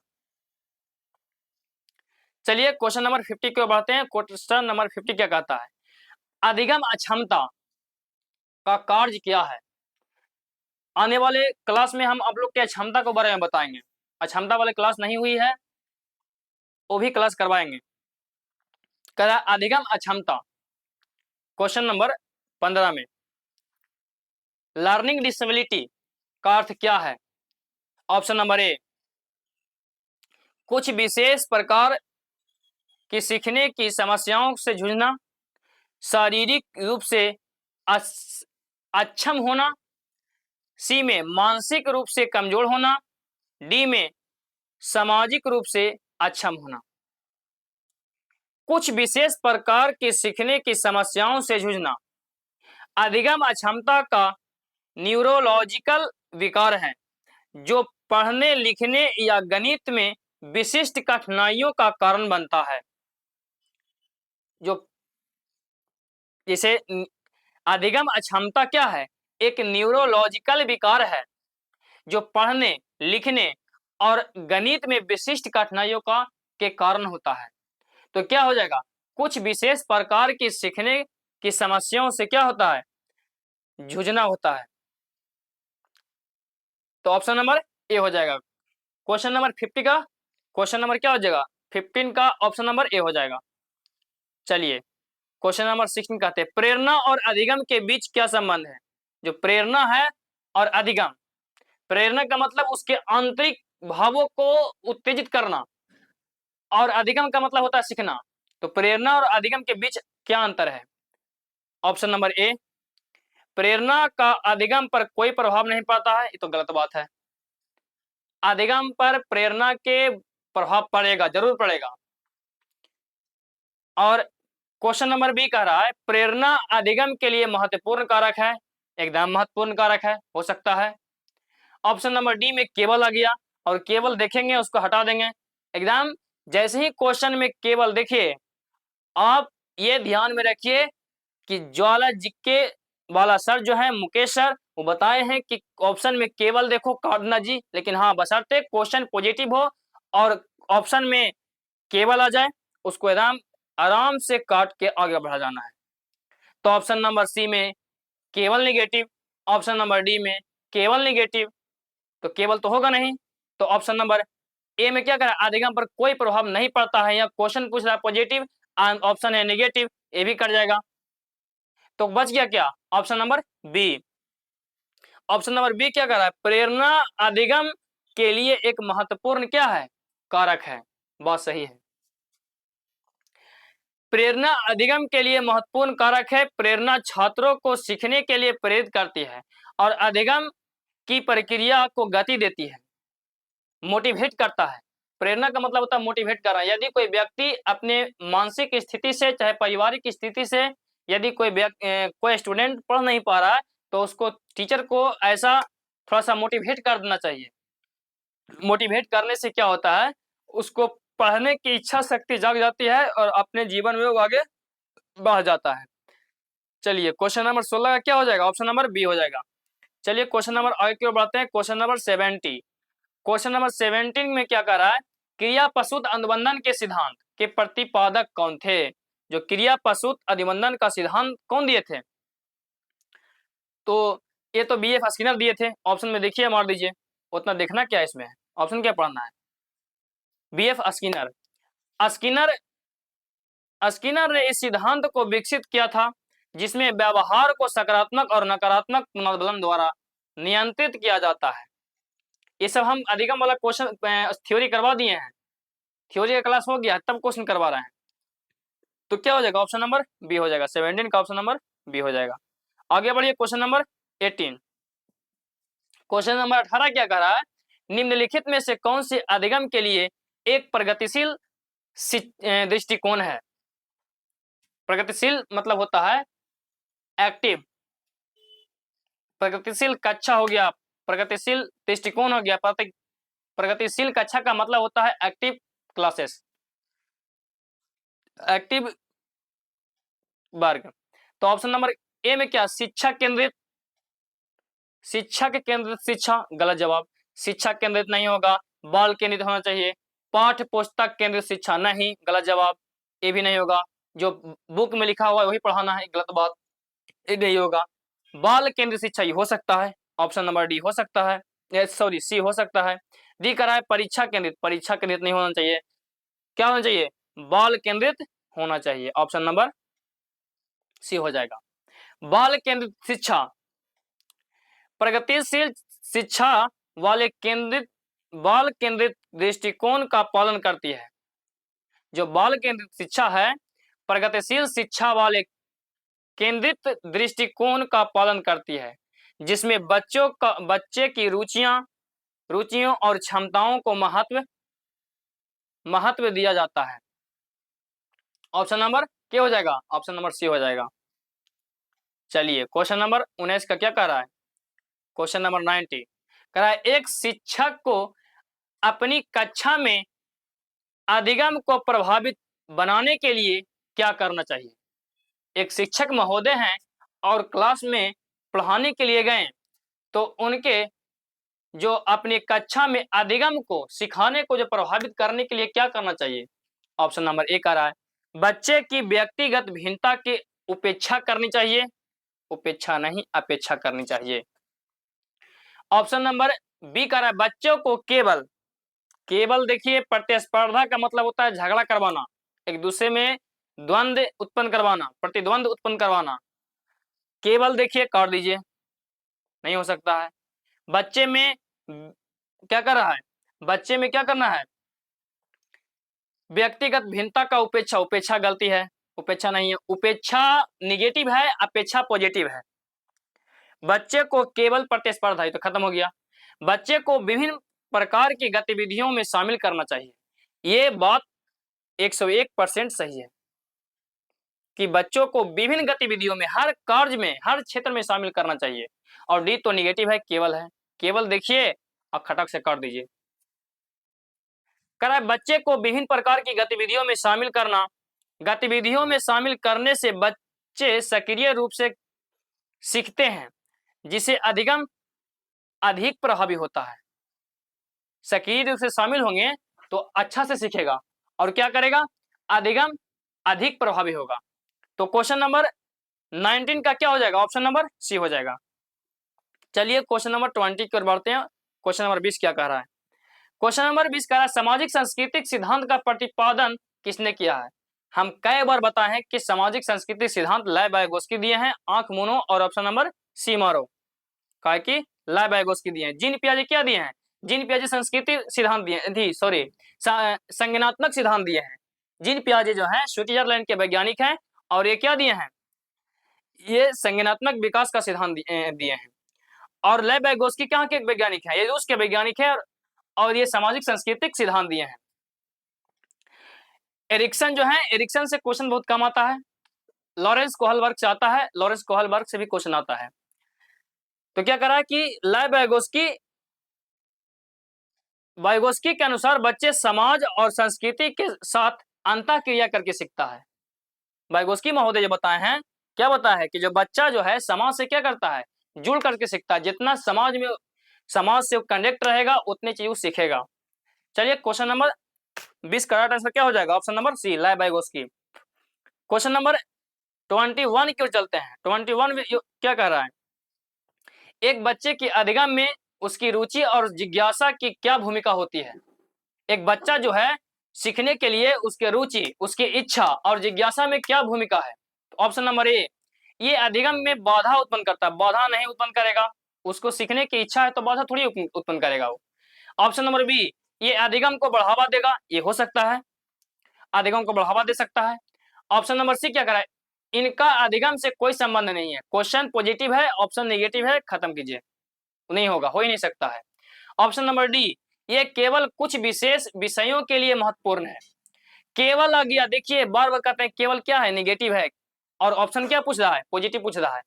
चलिए क्वेश्चन नंबर 50 की ओर बढ़ते हैं। क्वेश्चन नंबर 50 क्या कहता है? अधिगम अक्षमता का कार्य क्या है? आने वाले क्लास में हम आप लोग के क्षमता के बारे में बताएंगे। अक्षमता वाले क्लास नहीं हुई है, वो भी क्लास करवाएंगे। कह रहा अधिगम अक्षमता, क्वेश्चन नंबर 15 में लर्निंग डिसेबिलिटी का अर्थ क्या है? ऑप्शन नंबर ए, कुछ विशेष प्रकार की सीखने की समस्याओं से जूझना, शारीरिक रूप से अक्षम होना, सी में मानसिक रूप से कमजोर होना, डी में सामाजिक रूप से अक्षम होना। कुछ विशेष प्रकार के सीखने की समस्याओं से जूझना अधिगम अक्षमता का न्यूरोलॉजिकल विकार है जो पढ़ने, लिखने या गणित में विशिष्ट कठिनाइयों का कारण बनता है। जो जैसे अधिगम अक्षमता क्या है? एक न्यूरोलॉजिकल विकार है जो पढ़ने, लिखने और गणित में विशिष्ट कठिनाइयों के कारण होता है। तो क्या हो जाएगा? कुछ विशेष प्रकार की सीखने की समस्याओं से क्या होता है? जूझना होता है। तो ऑप्शन नंबर ए हो जाएगा। क्वेश्चन नंबर 50 का क्वेश्चन नंबर क्या हो जाएगा? 15 का ऑप्शन नंबर ए हो जाएगा। चलिए क्वेश्चन नंबर 16 कहते हैं प्रेरणा और अधिगम के बीच क्या संबंध है? जो प्रेरणा है और अधिगम, प्रेरणा का मतलब उसके आंतरिक भावों को उत्तेजित करना और अधिगम का मतलब होता है सीखना। तो प्रेरणा और अधिगम के बीच क्या अंतर है? ऑप्शन नंबर ए, प्रेरणा का अधिगम पर कोई प्रभाव नहीं पड़ता है। ये तो गलत बात है। अधिगम पर प्रेरणा के प्रभाव पड़ेगा, जरूर पड़ेगा। और क्वेश्चन नंबर बी कह रहा है प्रेरणा अधिगम के लिए महत्वपूर्ण कारक है। एकदम महत्वपूर्ण कारक है, हो सकता है। ऑप्शन नंबर डी में केवल आ गया, और केवल देखेंगे उसको हटा देंगे। एकदम जैसे ही क्वेश्चन में केवल देखिए, आप ये ध्यान में रखिए कि ज्वाला जीके वाला सर जो है, मुकेश सर, वो बताए हैं कि ऑप्शन में केवल देखो काटना जी, लेकिन हाँ बशर्ते क्वेश्चन पॉजिटिव हो और ऑप्शन में केवल आ जाए, उसको एकदम आराम से काट के आगे बढ़ा जाना है। तो ऑप्शन नंबर सी में केवल नेगेटिव, ऑप्शन नंबर डी में केवल नेगेटिव, तो केवल तो होगा नहीं। तो ऑप्शन नंबर ए में क्या करें? अधिगम पर कोई प्रभाव नहीं पड़ता है, या क्वेश्चन पूछ रहा है पॉजिटिव, ऑप्शन है नेगेटिव, ये भी कर जाएगा। तो बच गया क्या? Option number B. Option number B क्या कर रहा है? प्रेरणा अधिगम के लिए एक महत्वपूर्ण क्या है? कारक है। बात सही है। प्रेरणा अधिगम के लिए महत्वपूर्ण कारक है। प्रेरणा छात्रों को सीखने के लिए प्रेरित करती है और अधिगम की प्रक्रिया को गति देती है, मोटिवेट करता है। प्रेरणा का मतलब होता है मोटिवेट करना। यदि कोई व्यक्ति अपने मानसिक स्थिति से, चाहे पारिवारिक स्थिति से, यदि कोई स्टूडेंट पढ़ नहीं पा रहा है, तो उसको टीचर को ऐसा थोड़ा सा मोटिवेट कर देना चाहिए। मोटिवेट करने से क्या होता है? उसको पढ़ने की इच्छा शक्ति जाग जाती है और अपने जीवन में वो आगे बढ़ जाता है। चलिए क्वेश्चन नंबर 16 का क्या हो जाएगा? ऑप्शन नंबर बी हो जाएगा। चलिए क्वेश्चन नंबर आगे की ओर बढ़ते हैं। Question number 70। क्वेश्चन नंबर 17 में क्या कर रहा है? क्रिया प्रसूत अनुबंधन के सिद्धांत के प्रतिपादक कौन थे? जो क्रिया प्रसूत अनुबंधन का सिद्धांत कौन दिए थे? तो ये तो BF स्किनर दिए थे। ऑप्शन में देखिए, मार दीजिए, उतना देखना क्या इसमें है। ऑप्शन क्या पढ़ना है? BF Skinner. स्किनर स्किनर ने इस सिद्धांत को विकसित किया था जिसमें व्यवहार को सकारात्मक और नकारात्मक पुनर्बलन द्वारा नियंत्रित किया जाता है। ये सब हम अधिगम वाला क्वेश्चन थ्योरी करवा दिए हैं, थ्योरी का क्लास हो गया तब क्वेश्चन करवा रहे हैं। तो क्या हो जाएगा? ऑप्शन नंबर बी हो जाएगा। 17 का ऑप्शन नंबर बी हो जाएगा। आगे बढ़िए क्वेश्चन नंबर 18। क्वेश्चन नंबर 18 क्या कह रहा है? निम्नलिखित में से कौन से अधिगम के लिए एक प्रगतिशील दृष्टिकोण है? प्रगतिशील मतलब होता है एक्टिव। प्रगतिशील कक्षा हो गया, प्रगतिशील दृष्टिकोण हो गया। प्रगतिशील कक्षा का मतलब होता है एक्टिव क्लासेस, एक्टिव वर्ग। तो ऑप्शन नंबर ए में क्या? शिक्षा केंद्रित, शिक्षा के केंद्रित शिक्षा, गलत जवाब। शिक्षा केंद्रित नहीं होगा, बाल केंद्रित होना चाहिए। पाठ्य पुस्तक केंद्रित शिक्षा नहीं, गलत जवाब। ये भी नहीं होगा, जो बुक में लिखा हुआ है वही पढ़ाना है, गलत बात, ये नहीं होगा। बाल केंद्रित शिक्षा ये हो सकता है, ऑप्शन नंबर डी हो सकता है, सॉरी सी हो सकता है। डी करा है परीक्षा केंद्रित, परीक्षा केंद्रित नहीं होना चाहिए। क्या होना चाहिए? बाल केंद्रित होना चाहिए, ऑप्शन नंबर सी हो जाएगा। बाल केंद्रित शिक्षा प्रगतिशील शिक्षा वाले केंद्रित बाल केंद्रित दृष्टिकोण का पालन करती है। जो बाल केंद्रित शिक्षा है प्रगतिशील शिक्षा वाले केंद्रित दृष्टिकोण का पालन करती है, जिसमें बच्चे की रुचियों और क्षमताओं को महत्व दिया जाता है। ऑप्शन नंबर क्या हो जाएगा? ऑप्शन नंबर सी हो जाएगा। चलिए क्वेश्चन नंबर 19 का क्या कह रहा है? क्वेश्चन नंबर 90 कह रहा है एक शिक्षक को अपनी कक्षा में अधिगम को प्रभावित बनाने के लिए क्या करना चाहिए? एक शिक्षक महोदय हैं और क्लास में पढ़ाने के लिए गए, तो उनके जो अपनी कक्षा में अधिगम को सिखाने को जो प्रभावित करने के लिए क्या करना चाहिए? ऑप्शन नंबर ए कह रहा है बच्चे की व्यक्तिगत भिन्नता की उपेक्षा करनी चाहिए, उपेक्षा नहीं अपेक्षा करनी चाहिए। ऑप्शन नंबर बी कह रहा है बच्चों को केवल देखिए प्रतिस्पर्धा का मतलब होता है झगड़ा करवाना, एक दूसरे में द्वंद्व उत्पन्न करवाना, प्रतिद्वंद उत्पन्न करवाना। केवल देखिए काट दीजिए, नहीं हो सकता है। बच्चे में क्या कर रहा है? बच्चे में क्या करना है? व्यक्तिगत भिन्नता का उपेक्षा, उपेक्षा गलती है, उपेक्षा नहीं है। उपेक्षा निगेटिव है, अपेक्षा पॉजिटिव है। बच्चे को केवल प्रतिस्पर्धा, ये तो खत्म हो गया। बच्चे को विभिन्न प्रकार की गतिविधियों में शामिल करना चाहिए, ये बात 101% सही है कि बच्चों को विभिन्न गतिविधियों में, हर कार्य में, हर क्षेत्र में शामिल करना चाहिए। और डी तो निगेटिव है, केवल है। केवल देखिए और खटक से काट दीजिए। कह रहा है बच्चे को विभिन्न प्रकार की गतिविधियों में शामिल करना, गतिविधियों में शामिल करने से बच्चे सक्रिय रूप से सीखते हैं, जिसे अधिगम अधिक प्रभावी होता है। सक्रिय रूप से शामिल होंगे तो अच्छा से सीखेगा और क्या करेगा? अधिगम अधिक प्रभावी होगा। तो क्वेश्चन नंबर 19 का क्या हो जाएगा? ऑप्शन नंबर सी हो जाएगा। चलिए क्वेश्चन नंबर 20 की ओर बढ़ते हैं। क्वेश्चन नंबर 20 क्या कह रहा है? क्वेश्चन नंबर 20 कह रहा है सामाजिक सांस्कृतिक सिद्धांत का प्रतिपादन किसने किया है? हम कई बार बताए हैं कि सामाजिक सांस्कृतिक सिद्धांत लाय वाइगोस्की दिए हैं, आंख मूनो और ऑप्शन नंबर सी मारो, कहा कि लाय वाइगोस्की दिए हैं। जीन पियाजे क्या दिए हैं? जीन पियाजे संस्कृति सिद्धांत दिए, सॉरी संज्ञानात्मक सिद्धांत दिए हैं। जीन पियाजे जो है स्विट्जरलैंड के वैज्ञानिक हैं और ये क्या दिए हैं? ये संज्ञानात्मक विकास का सिद्धांत दिए हैं। और ले वाइगोस्की कहाँ के वैज्ञानिक हैं? ये रूस के वैज्ञानिक है और ये सामाजिक सांस्कृतिक सिद्धांत दिए हैं। एरिक्सन जो है, एरिक्सन से क्वेश्चन बहुत कम आता है, लॉरेंस कोहलबर्ग से आता है, लॉरेंस कोहलबर्ग से भी क्वेश्चन आता है। तो क्या करा कि ले वाइगोस्की के अनुसार बच्चे समाज और संस्कृति के साथ अंतःक्रिया करके सीखता है। वाइगोस्की महोदय जो बताए हैं, क्या बताया है कि जो बच्चा जो है समाज से क्या करता है? जुड़ करके सीखता है। जितना समाज से कनेक्ट रहेगा उतनी चीज सीखेगा। चलिए क्वेश्चन नंबर 20 करेक्ट आंसर क्या हो जाएगा? ऑप्शन नंबर सी लाय वाइगोस्की। क्वेश्चन नंबर 21 की ओर चलते हैं। 21 में क्या कह रहा है? एक बच्चे की अधिगम में उसकी रुचि और जिज्ञासा की क्या भूमिका होती है? एक बच्चा जो है सीखने के लिए उसके रुचि, उसकी इच्छा और जिज्ञासा में क्या भूमिका है? ऑप्शन नंबर ए, ये अधिगम में बाधा उत्पन्न करता है। बाधा नहीं उत्पन्न करेगा, उसको सीखने की इच्छा है तो बाधा थोड़ी उत्पन्न करेगा वो। ऑप्शन नंबर बी, ये अधिगम को बढ़ावा देगा, ये हो सकता है, अधिगम को बढ़ावा दे सकता है। ऑप्शन नंबर सी क्या करा है, इनका अधिगम से कोई संबंध नहीं है। क्वेश्चन पॉजिटिव है, ऑप्शन नेगेटिव है, खत्म कीजिए, नहीं होगा, हो ही नहीं सकता है। ऑप्शन नंबर डी, ये केवल कुछ विशेष विषयों के लिए महत्वपूर्ण है। केवल आ गया, देखिए बार बार कहते हैं केवल क्या है, नेगेटिव है, और ऑप्शन क्या पूछ रहा है, पॉजिटिव पूछ रहा है।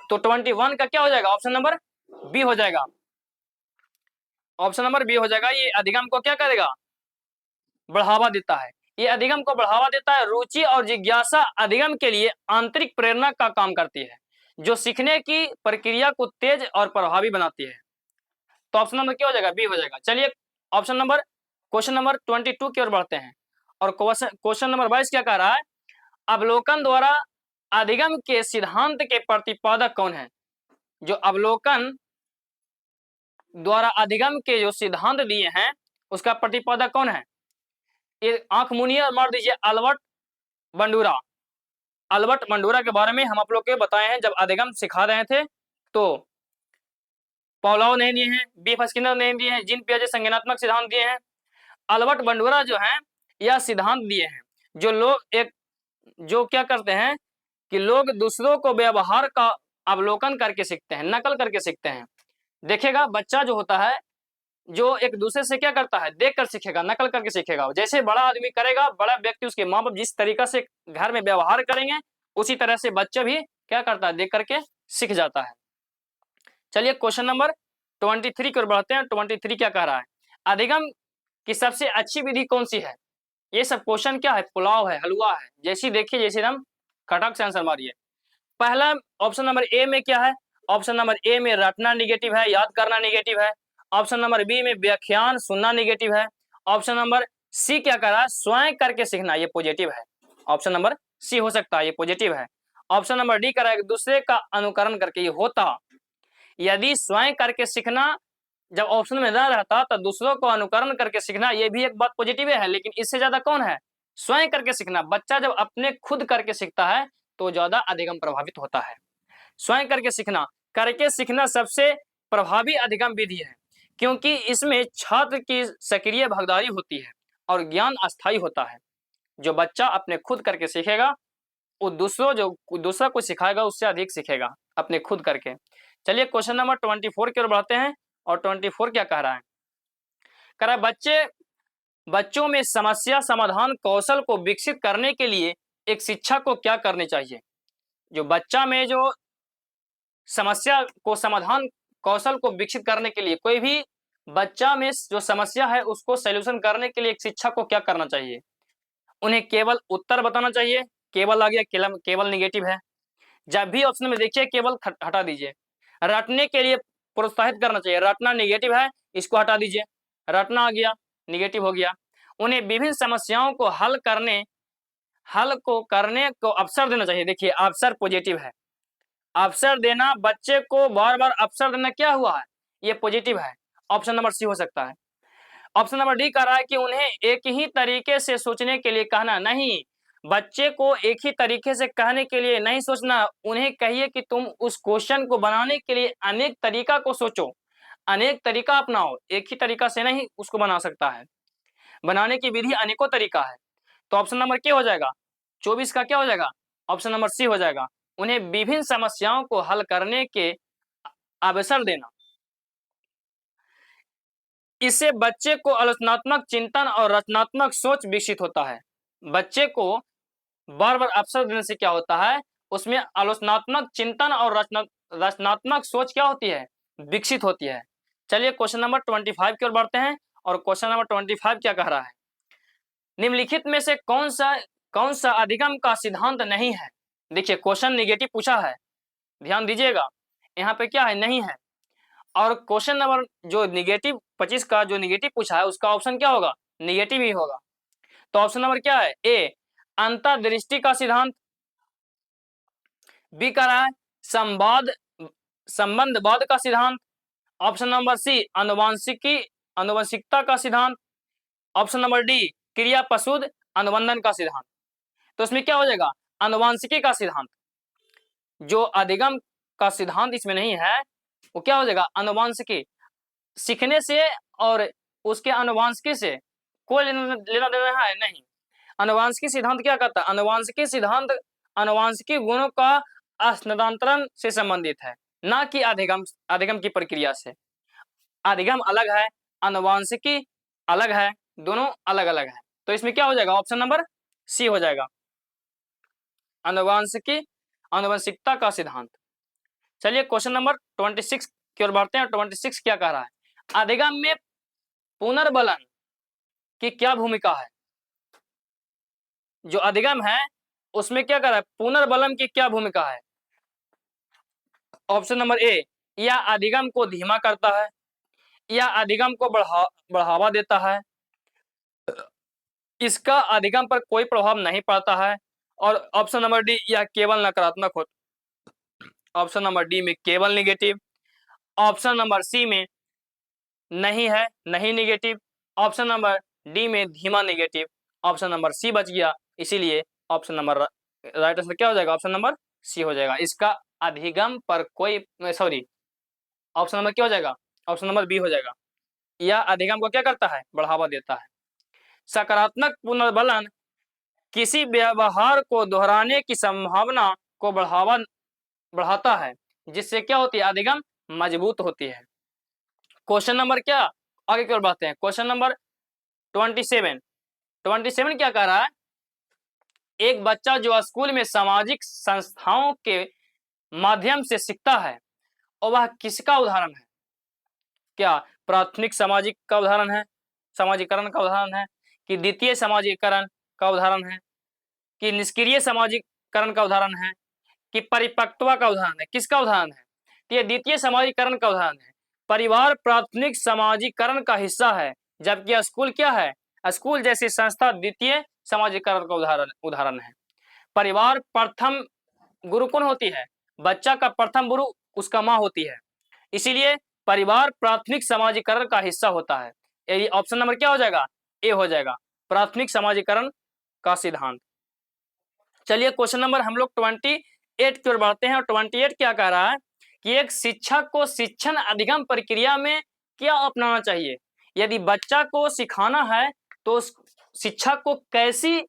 तो 21 का क्या हो जाएगा, ऑप्शन नंबर बी हो जाएगा। ऑप्शन नंबर बी हो जाएगा। ये अधिगम को क्या करेगा, बढ़ावा देता है। ये अधिगम को बढ़ावा देता है। रुचि और जिज्ञासा अधिगम के लिए आंतरिक प्रेरणा का काम करती है, जो सीखने की प्रक्रिया को तेज और प्रभावी बनाती है। तो ऑप्शन नंबर क्या हो जाएगा, बी हो जाएगा। चलिए ऑप्शन नंबर, क्वेश्चन नंबर 22 की ओर बढ़ते हैं। और क्वेश्चन नंबर 22 क्या कह रहा है, अवलोकन द्वारा अधिगम के सिद्धांत के प्रतिपादक कौन है? जो अवलोकन द्वारा अधिगम के जो सिद्धांत दिए हैं उसका प्रतिपादक कौन है? ये आंख मुनिए और मार दीजिए, अल्बर्ट बंडूरा। अल्बर्ट बंडूरा के बारे में हम आप लोग को बताए हैं जब अधिगम सिखा रहे थे। तो पॉलाओ ने दिए हैं, बी.एफ. स्किनर ने दिए हैं, जीन पियाजे संज्ञानात्मक सिद्धांत दिए हैं। अल्बर्ट बंडूरा जो हैं यह सिद्धांत दिए हैं जो लोग एक जो क्या करते हैं कि लोग दूसरों को व्यवहार का अवलोकन करके सीखते हैं, नकल करके सीखते हैं। देखिएगा बच्चा जो होता है जो एक दूसरे से क्या करता है, देख कर सीखेगा, नकल करके सीखेगा। जैसे बड़ा आदमी करेगा, बड़ा व्यक्ति उसके माँ बाप जिस तरीका से घर में व्यवहार करेंगे उसी तरह से बच्चा भी क्या करता है, देख करके सीख जाता है। चलिए क्वेश्चन नंबर 23 की ओर बढ़ते हैं। 23 क्या कह रहा है, अधिगम की सबसे अच्छी विधि कौन सी है? ये सब क्वेश्चन क्या है, पुलाव है, हलवा है, जैसी देखिए जैसे हम खटक से आंसर मारिए। पहला ऑप्शन नंबर ए में क्या है, ऑप्शन नंबर ए में रटना निगेटिव है, याद करना निगेटिव है। ऑप्शन नंबर बी में व्याख्यान सुनना निगेटिव है। ऑप्शन नंबर सी क्या कर रहा है, स्वयं करके सीखना, ये पॉजिटिव है। ऑप्शन नंबर सी हो सकता है, ये पॉजिटिव है। ऑप्शन नंबर डी कर रहा है दूसरे का अनुकरण करके, ये होता। यदि स्वयं करके सीखना जब ऑप्शन में ना रहता तो दूसरों को अनुकरण करके सीखना, ये भी एक बात पॉजिटिव है, लेकिन इससे ज्यादा कौन है, स्वयं करके सीखना। बच्चा जब अपने खुद करके सीखता है तो ज्यादा अधिगम प्रभावित होता है। स्वयं करके सीखना सबसे प्रभावी अधिगम विधि है, क्योंकि इसमें छात्र की सक्रिय भागीदारी होती है और ज्ञान अस्थायी होता है। जो बच्चा अपने खुद करके सीखेगा वो दूसरा को सिखाएगा उससे अधिक सीखेगा अपने खुद करके। चलिए क्वेश्चन नंबर 24 की ओर बढ़ते हैं। और 24 क्या कह रहा है, कह रहा है बच्चों में समस्या समाधान कौशल को विकसित करने के लिए एक शिक्षक को क्या करनी चाहिए? जो बच्चा में जो समस्या को समाधान कौशल को विकसित करने के लिए, कोई भी बच्चा में जो समस्या है उसको सॉल्यूशन करने के लिए एक शिक्षक को क्या करना चाहिए? उन्हें केवल उत्तर बताना चाहिए, केवल आ गया, केवल निगेटिव है। जब भी ऑप्शन में देखिए केवल हटा दीजिए। रटने के लिए प्रोत्साहित करना चाहिए, रटना निगेटिव है, इसको हटा दीजिए। रटना आ गया, निगेटिव हो गया। उन्हें विभिन्न समस्याओं को हल करने को अवसर देना चाहिए, देखिए अवसर पॉजिटिव है। अवसर देना, बच्चे को बार बार अवसर देना क्या हुआ है, ये पॉजिटिव है। ऑप्शन नंबर सी हो सकता है। ऑप्शन नंबर डी कह रहा है कि उन्हें एक ही तरीके से सोचने के लिए कहना, नहीं, बच्चे को एक ही तरीके से कहने के लिए नहीं सोचना। उन्हें कहिए कि तुम उस क्वेश्चन को बनाने के लिए अनेक तरीका को सोचो, अनेक तरीका अपनाओ, एक ही तरीका से नहीं उसको बना सकता है, बनाने की विधि अनेकों तरीका है। तो ऑप्शन नंबर क्या हो जाएगा, 24 का क्या हो जाएगा, ऑप्शन नंबर सी हो जाएगा। उन्हें विभिन्न समस्याओं को हल करने के अवसर देना, इससे बच्चे को आलोचनात्मक चिंतन और रचनात्मक सोच विकसित होता है। बच्चे को बार बार अवसर देने से क्या होता है, उसमें आलोचनात्मक चिंतन और रचनात्मक सोच क्या होती है, विकसित होती है। चलिए क्वेश्चन नंबर 25 की ओर बढ़ते हैं। और क्वेश्चन नंबर 25 क्या कह रहा है, निम्नलिखित में से कौन सा अधिगम का सिद्धांत नहीं है? देखिए क्वेश्चन निगेटिव पूछा है, ध्यान दीजिएगा, यहाँ पे क्या है, नहीं है। और क्वेश्चन नंबर जो निगेटिव 25 का जो निगेटिव पूछा है उसका ऑप्शन क्या होगा, निगेटिव ही होगा। तो ऑप्शन नंबर क्या है, ए अंतर्दृष्टि का सिद्धांत, बी कह रहा है संबंधवाद का सिद्धांत, ऑप्शन नंबर सी आनुवंशिकता का सिद्धांत, ऑप्शन नंबर डी क्रिया प्रसूद अनुबंधन का सिद्धांत। तो इसमें क्या हो जाएगा, आनुवंशिकी का सिद्धांत। जो अधिगम का सिद्धांत इसमें नहीं है वो क्या हो जाएगा, आनुवंशिकी। सीखने से और उसके आनुवंशिकी से कोई लेना देना है नहीं। आनुवंशिकी सिद्धांत क्या करता है, आनुवंशिकी सिद्धांत आनुवंशिकी गुणों का हस्तांतरण से संबंधित है, ना कि अधिगम की प्रक्रिया से। अधिगम अलग है, आनुवंशिकी अलग है, दोनों अलग अलग है। तो इसमें क्या हो जाएगा, ऑप्शन नंबर सी हो जाएगा, आनुवंशिकता का सिद्धांत। चलिए क्वेश्चन नंबर 26 की ओर बढ़ते हैं। 26 क्या कह रहा है, अधिगम में पुनर्बलन की क्या भूमिका है। जो अधिगम है उसमें क्या कर रहा है, पुनर्बलन की क्या भूमिका है। ऑप्शन नंबर ए, या अधिगम को धीमा करता है, या अधिगम को बढ़ावा देता है, इसका अधिगम पर कोई प्रभाव नहीं पड़ता है, और ऑप्शन नंबर डी, यह केवल नकारात्मक हो। ऑप्शन नंबर डी में केवल निगेटिव, ऑप्शन नंबर सी में नहीं है, नहीं निगेटिव, ऑप्शन नंबर डी में धीमा निगेटिव, ऑप्शन नंबर सी बच गया, इसीलिए ऑप्शन नंबर राइट आंसर क्या हो जाएगा, ऑप्शन नंबर सी हो जाएगा। इसका अधिगम पर कोई सॉरी ऑप्शन नंबर क्या हो जाएगा, ऑप्शन नंबर बी हो जाएगा। यह अधिगम को क्या करता है, बढ़ावा देता है। सकारात्मक पुनर्बलन किसी व्यवहार को दोहराने की संभावना को बढ़ाता है, जिससे क्या होती है, अधिगम मजबूत होती है। क्वेश्चन नंबर क्या आगे की ओर बढ़ते हैं। क्वेश्चन नंबर 27 क्या कह रहा है, एक बच्चा जो स्कूल में सामाजिक संस्थाओं के माध्यम से सीखता है और वह किसका उदाहरण है। क्या प्राथमिक सामाजिक का उदाहरण है, सामाजिकरण का उदाहरण है, कि द्वितीय सामाजिकरण का उदाहरण है, कि निष्क्रिय सामाजिकरण का उदाहरण है, कि परिपक्वता का उदाहरण है, किसका उदाहरण है। तो ये द्वितीय सामाजिकरण का उदाहरण है। परिवार प्राथमिक सामाजिकरण का हिस्सा है, जबकि स्कूल क्या है, स्कूल जैसी संस्था द्वितीय सामाजिकरण का उदाहरण है। परिवार प्रथम गुरु कौन होती है, बच्चा का प्रथम गुरु उसका माँ होती है, इसीलिए परिवार प्राथमिक सामाजिकरण का हिस्सा होता है। यदि ऑप्शन नंबर क्या हो जाएगा, ए हो जाएगा, प्राथमिक सामाजिकरण का सिद्धांत। चलिए क्वेश्चन नंबर हम लोग 28 की ओर बढ़ते हैं। और 28 क्या कह रहा है कि एक शिक्षक को शिक्षण अधिगम प्रक्रिया में क्या अपनाना चाहिए। यदि बच्चा को सिखाना है तो शिक्षक को कैसी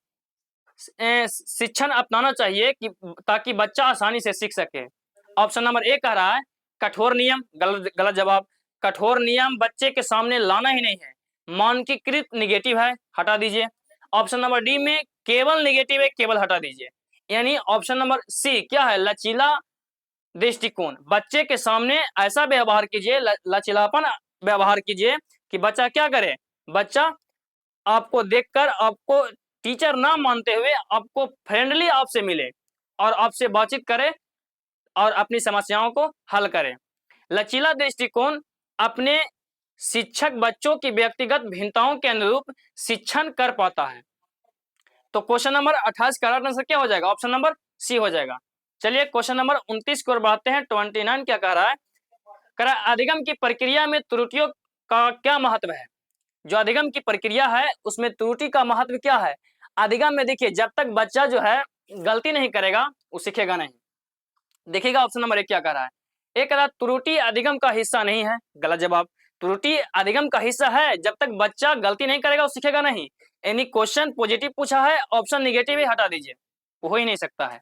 शिक्षण अपनाना चाहिए कि ताकि बच्चा आसानी से सीख सके। ऑप्शन नंबर ए कह रहा है कठोर नियम, गलत जवाब। कठोर नियम बच्चे के सामने लाना ही नहीं है। मानकीकृत निगेटिव है, हटा दीजिए। ऑप्शन नंबर डी में केवल निगेटिव है, केवल हटा दीजिए। यानी ऑप्शन नंबर सी क्या है, लचीला दृष्टिकोण। बच्चे के सामने ऐसा व्यवहार कीजिए, लचीलापन व्यवहार कीजिए कि बच्चा क्या करे, बच्चा आपको देखकर आपको टीचर ना मानते हुए आपको फ्रेंडली आपसे मिले और आपसे बातचीत करे और अपनी समस्याओं को हल करे। लचीला दृष्टिकोण अपने शिक्षक बच्चों की व्यक्तिगत भिन्नताओं के अनुरूप शिक्षण कर पाता है। तो क्वेश्चन नंबर 28 का राइट आंसर क्या हो जाएगा, ऑप्शन नंबर सी हो जाएगा। चलिए क्वेश्चन नंबर 29 की ओर बढ़ते हैं। 29 क्या कह रहा है, अधिगम की प्रक्रिया में त्रुटियों का क्या महत्व है। जो अधिगम की प्रक्रिया है उसमें त्रुटि का महत्व क्या है। अधिगम में देखिए जब तक बच्चा जो है गलती नहीं करेगा वो सीखेगा नहीं। देखिएगा ऑप्शन नंबर 1 क्या कह रहा है, एक कह रहा त्रुटि अधिगम का हिस्सा नहीं है, गलत जवाब। त्रुटि अधिगम का हिस्सा है, जब तक बच्चा गलती नहीं करेगा वो सीखेगा नहीं। यानी क्वेश्चन पॉजिटिव पूछा है, ऑप्शन निगेटिव ही हटा दीजिए, वो हो ही नहीं सकता है।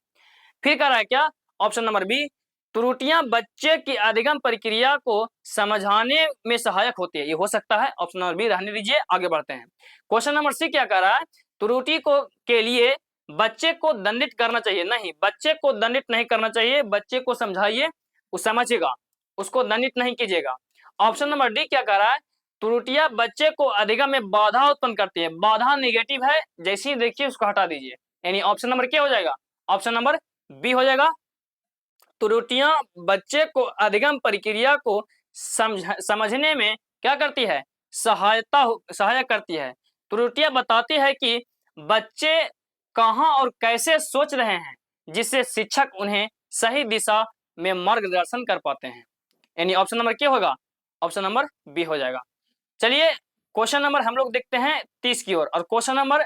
फिर कह रहा है क्या, ऑप्शन नंबर बी, त्रुटियां बच्चे की अधिगम प्रक्रिया को समझाने में सहायक होती है, ये हो सकता है। ऑप्शन नंबर बी रहने दीजिए, आगे बढ़ते हैं। क्वेश्चन नंबर सी क्या कह रहा है, त्रुटि को के लिए बच्चे को दंडित करना चाहिए, नहीं, बच्चे को दंडित नहीं करना चाहिए। बच्चे को समझाइए, वो समझेगा, उसको दंडित नहीं कीजिएगा। ऑप्शन नंबर डी क्या कह रहा है, त्रुटियां बच्चे को अधिगम में बाधा उत्पन्न करती है, बाधा निगेटिव है, जैसे ही देखिए उसको हटा दीजिए। यानी ऑप्शन नंबर क्या हो जाएगा, ऑप्शन नंबर बी हो जाएगा। त्रुटियां बच्चे को अधिगम प्रक्रिया को समझने में क्या करती है, सहायक करती है। त्रुटियां बताती है कि बच्चे कहां और कैसे सोच रहे हैं, जिससे शिक्षक उन्हें सही दिशा में मार्गदर्शन कर पाते हैं। यानी ऑप्शन नंबर क्या होगा, ऑप्शन नंबर बी हो जाएगा। चलिए क्वेश्चन नंबर हम लोग देखते हैं 30 की ओर, और क्वेश्चन नंबर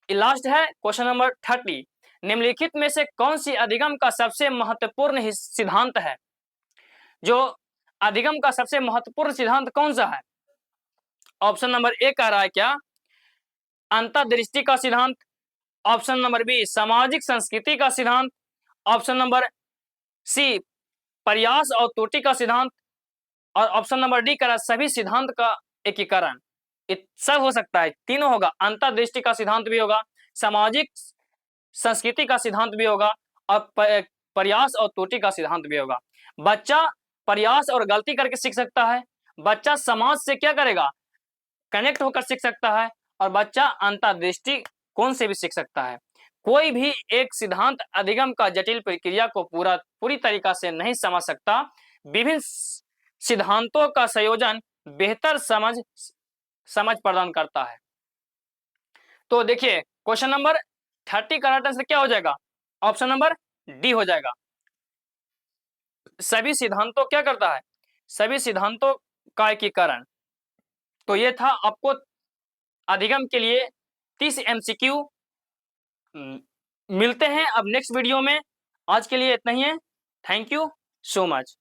लास्ट है क्वेश्चन नंबर 30। निम्नलिखित में से कौन सी अधिगम का सबसे महत्वपूर्ण सिद्धांत है? जो अधिगम का सबसे महत्वपूर्ण सिद्धांत कौन सा है? ऑप्शन नंबर ए कह रहा है क्या अंतर्दृष्टि का सिद्धांत, ऑप्शन नंबर बी सामाजिक संस्कृति का सिद्धांत, ऑप्शन नंबर सी प्रयास और त्रुटि का सिद्धांत, और ऑप्शन नंबर डी कह रहा है सभी सिद्धांत का एकीकरण। सब हो सकता है, तीनों होगा, अंतर्दृष्टि का सिद्धांत भी होगा, सामाजिक संस्कृति का सिद्धांत भी होगा, और प्रयास और त्रुटि का सिद्धांत भी होगा। बच्चा प्रयास और गलती करके सीख सकता है, बच्चा समाज से क्या करेगा कनेक्ट होकर सीख सकता है, और बच्चा अंतर्दृष्टि कौन से भी सीख सकता है। कोई भी एक सिद्धांत अधिगम का जटिल प्रक्रिया को पूरी तरीका से नहीं समझ सकता। विभिन्न सिद्धांतों का संयोजन बेहतर समझ प्रदान करता है। तो देखिए क्वेश्चन नंबर 30 करेक्ट आंसर क्या हो जाएगा? ऑप्शन नंबर डी हो जाएगा। सभी सिद्धांतों क्या करता है? सभी सिद्धांतों का एकीकरण। तो ये था आपको अधिगम के लिए 30 MCQ। मिलते हैं अब नेक्स्ट वीडियो में। आज के लिए इतना ही है। Thank you so much.